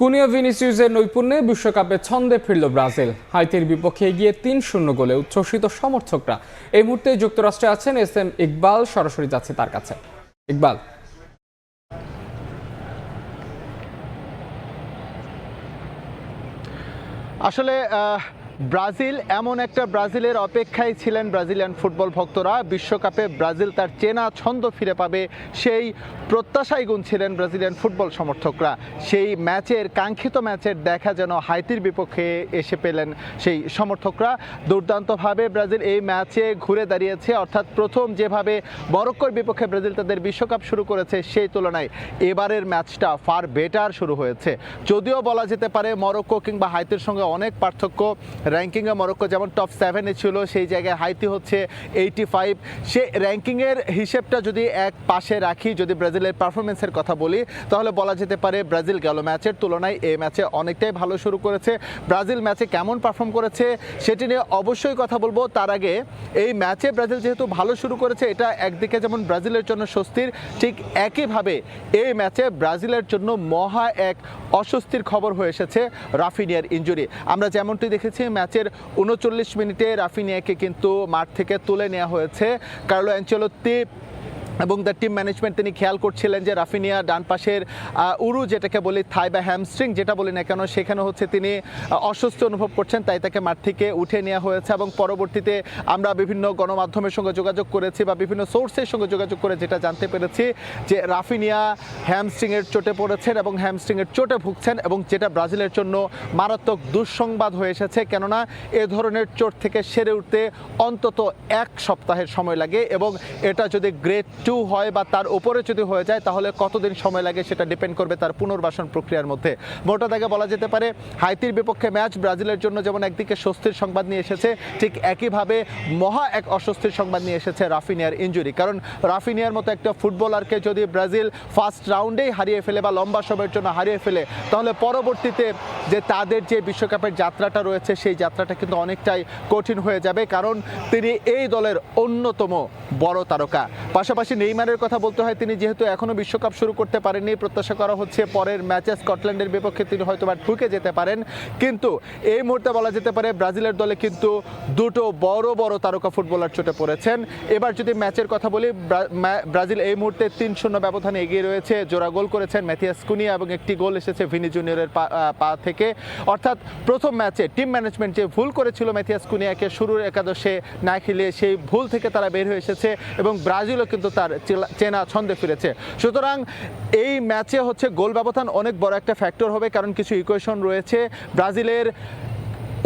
কুনিয়া ভিনিসিয়াসের নৈপুণ্যে বিশ্বকাপে ছন্দে ফিরল ব্রাজিল। হাইতির বিপক্ষে এগিয়ে ৩-০ গোলে উচ্ছ্বসিত সমর্থকরা। এই মুহূর্তে যুক্তরাষ্ট্রে আছেন এস এম ইকবাল, সরাসরি যাচ্ছে তার কাছে। ইকবাল, আসলে ব্রাজিল এমন একটা ব্রাজিলের অপেক্ষায় ছিলেন ব্রাজিলিয়ান ফুটবল ভক্তরা। বিশ্বকাপে ব্রাজিল তার চেনা ছন্দ ফিরে পাবে সেই প্রত্যাশায় গুনছিলেন ব্রাজিলিয়ান ফুটবল সমর্থকরা। সেই ম্যাচের কাঙ্ক্ষিত ম্যাচের দেখা যেন হাইতির বিপক্ষে এসে পেলেন সেই সমর্থকরা। দুর্দান্তভাবে ব্রাজিল এই ম্যাচে ঘুরে দাঁড়িয়েছে, অর্থাৎ প্রথম যেভাবে মরক্কোর বিপক্ষে ব্রাজিল তাদের বিশ্বকাপ শুরু করেছে সেই তুলনায় এবারের ম্যাচটা ফার বেটার শুরু হয়েছে। যদিও বলা যেতে পারে মরক্কো কিংবা হাইতির সঙ্গে অনেক পার্থক্য। র্যাঙ্কিংয়ে মরক্কো যেমন টপ 7-এ ছিল, সেই জায়গায় হাইতি হচ্ছে 85। সে র্যাঙ্কিংয়ের হিসেবটা যদি এক পাশে রাখি, যদি ব্রাজিলের পারফরমেন্সের কথা বলি, তাহলে বলা যেতে পারে ব্রাজিল গেল ম্যাচের তুলনায় এই ম্যাচে অনেকটাই ভালো শুরু করেছে। ব্রাজিল ম্যাচে কেমন পারফর্ম করেছে সেটি নিয়ে অবশ্যই কথা বলবো। তার আগে এই ম্যাচে ব্রাজিল যেহেতু ভালো শুরু করেছে, এটা একদিকে যেমন ব্রাজিলের জন্য স্বস্তির, ঠিক একইভাবে এই ম্যাচে ব্রাজিলের জন্য মহা এক অস্বস্তির খবর হয়ে এসেছে রাফিনিয়ার ইনজুরি। আমরা যেমনটি দেখেছি ম্যাচের 39 মিনিটে রাফিনিয়াকে কিন্তু মাঠ থেকে তুলে নেওয়া হয়েছে। কার্লো অ্যানচেলত্তি এবং দ্য টিম ম্যানেজমেন্ট তিনি খেয়াল করছিলেন যে রাফিনিয়া ডান পাশের উরু, যেটাকে বলি থাই বা হ্যামস্ট্রিং যেটা বলি না কেন, সেখানে হচ্ছে তিনি অস্বস্তি অনুভব করছেন, তাই তাকে মাঠ থেকে উঠে নেওয়া হয়েছে। এবং পরবর্তীতে আমরা বিভিন্ন গণমাধ্যমের সঙ্গে যোগাযোগ করেছি বা বিভিন্ন সোর্সের সঙ্গে যোগাযোগ করে যেটা জানতে পেরেছি যে রাফিনিয়া হ্যামস্ট্রিংয়ের চোটে পড়েছেন এবং হ্যামস্ট্রিংয়ের চোটে ভুগছেন, এবং যেটা ব্রাজিলের জন্য মারাত্মক দুঃসংবাদ হয়ে এসেছে। কেননা এ ধরনের চোট থেকে সেরে উঠতে অন্তত 1 সপ্তাহের সময় লাগে, এবং এটা যদি গ্রেড 2 হয় বা তার উপরে যদি হয়ে যায় তাহলে কতদিন সময় লাগে সেটা ডিপেন্ড করবে তার পুনর্বাসন প্রক্রিয়ার মধ্যে। মোটা দাগে বলা যেতে পারে হাইতির বিপক্ষে ম্যাচ ব্রাজিলের জন্য যেমন একদিকে স্বস্তির সংবাদ নিয়ে এসেছে, ঠিক একইভাবে মহা এক অস্বস্তির সংবাদ নিয়ে এসেছে রাফিনিয়ার ইনজুরি। কারণ রাফিনিয়ার মতো একটা ফুটবলারকে যদি ব্রাজিল ফার্স্ট রাউন্ডেই হারিয়ে ফেলে বা লম্বা সময়ের জন্য হারিয়ে ফেলে, তাহলে পরবর্তীতে যে তাদের যে বিশ্বকাপের যাত্রাটা রয়েছে সেই যাত্রাটা কিন্তু অনেকটাই কঠিন হয়ে যাবে, কারণ তিনি এই দলের অন্যতম বড় তারকা। পাশাপাশি নেইমারের কথা বলতে হয়, তিনি যেহেতু এখনও বিশ্বকাপ শুরু করতে পারেননি, প্রত্যাশা করা হচ্ছে পরের ম্যাচে স্কটল্যান্ডের বিপক্ষে তিনি হয়তো বা ঢুকে যেতে পারেন। কিন্তু এই মুহূর্তে বলা যেতে পারে ব্রাজিলের দলে কিন্তু দুটো বড় বড় তারকা ফুটবলার চোটে পড়েছেন। এবার যদি ম্যাচের কথা বলি, ব্রাজিল এই মুহূর্তে 3-0 ব্যবধানে এগিয়ে রয়েছে। জোড়া গোল করেছেন ম্যাথিয়াস কুনিয়া এবং একটি গোল এসেছে ভিনি জুনিয়রের পা থেকে। অর্থাৎ প্রথম ম্যাচে টিম ম্যানেজমেন্ট যে ভুল করেছিল ম্যাথিয়াস কুনিয়াকে শুরুর একাদশে না খেলিয়ে, সেই ভুল থেকে তারা বের হয়ে এসেছে এবং ব্রাজিলও কিন্তু তার চেনা ছন্দে ফিরেছে। সুতরাং এই ম্যাচে হচ্ছে গোল ব্যবধান অনেক বড় একটা ফ্যাক্টর হবে, কারণ কিছু ইকুয়েশন রয়েছে। ব্রাজিলের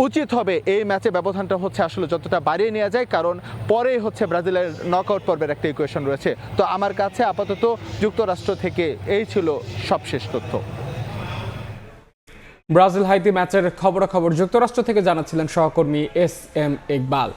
উচিত হবে এই ম্যাচে ব্যবধানটা হচ্ছে আসলে যতটা বাড়িয়ে নেওয়া যায়, কারণ পরেই হচ্ছে ব্রাজিলের নকআউট পর্বের একটা ইকুয়েশন রয়েছে। তো আমার কাছে আপাতত যুক্তরাষ্ট্র থেকে এই ছিল সবশেষ তথ্য। ব্রাজিল হাইতি ম্যাচের খবরাখবর যুক্তরাষ্ট্র থেকে জানাচ্ছিলেন সহকর্মী এস এম ইকবাল।